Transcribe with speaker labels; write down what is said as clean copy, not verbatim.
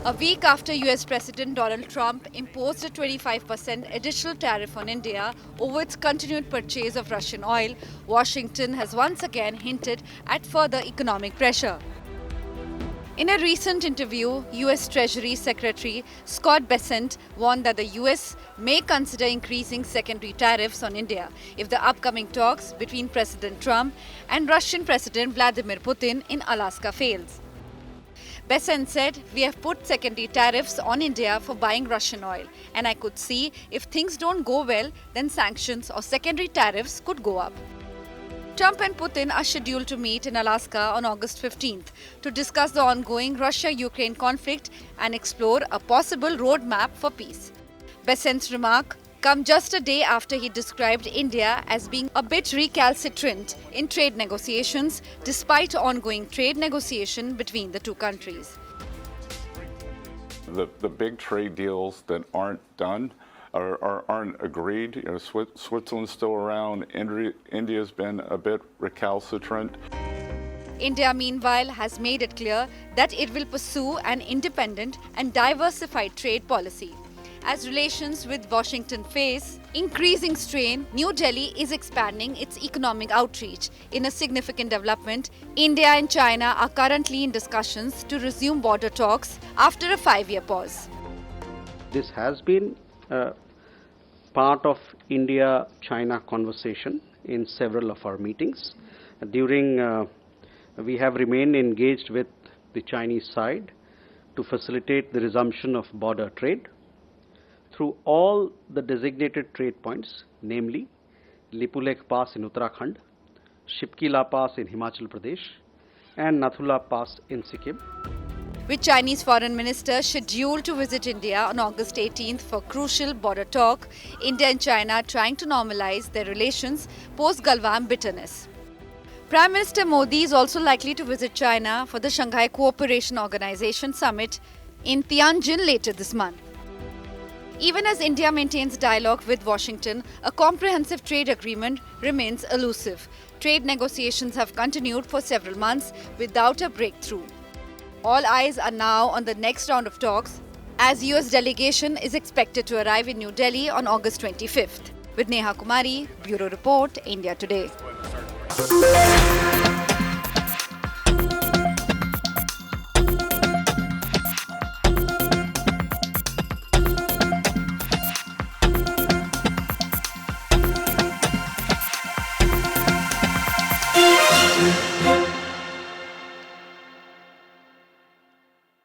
Speaker 1: A week after US President Donald Trump imposed a 25% additional tariff on India over its continued purchase of Russian oil, Washington has once again hinted at further economic pressure. In a recent interview, US Treasury Secretary Scott Bessent warned that the US may consider increasing secondary tariffs on India if the upcoming talks between President Trump and Russian President Vladimir Putin in Alaska fails. Bessent said, "We have put secondary tariffs on India for buying Russian oil, and I could see if things don't go well, then sanctions or secondary tariffs could go up." Trump and Putin are scheduled to meet in Alaska on August 15th to discuss the ongoing Russia-Ukraine conflict and explore a possible roadmap for peace. Bessent's remark come just a day after he described India as being a bit recalcitrant in trade negotiations despite ongoing trade negotiation between the two countries.
Speaker 2: The big trade deals that aren't done aren't agreed. Switzerland's still around. India's been a bit recalcitrant.
Speaker 1: India, meanwhile, has made it clear that it will pursue an independent and diversified trade policy. As relations with Washington face increasing strain, New Delhi is expanding its economic outreach. In a significant development, India and China are currently in discussions to resume border talks after a 5-year pause.
Speaker 3: This has been part of India-China conversation in several of our meetings. We have remained engaged with the Chinese side to facilitate the resumption of border trade through all the designated trade points, namely Lipulekh Pass in Uttarakhand, Shipkila Pass in Himachal Pradesh, and Nathula Pass in Sikkim.
Speaker 1: With Chinese Foreign Minister scheduled to visit India on August 18th for crucial border talk, India and China trying to normalize their relations post-Galwan bitterness. Prime Minister Modi is also likely to visit China for the Shanghai Cooperation Organization Summit in Tianjin later this month. Even as India maintains dialogue with Washington, a comprehensive trade agreement remains elusive. Trade negotiations have continued for several months without a breakthrough. All eyes are now on the next round of talks, as US delegation is expected to arrive in New Delhi on August 25th. With Neha Kumari, Bureau Report, India Today.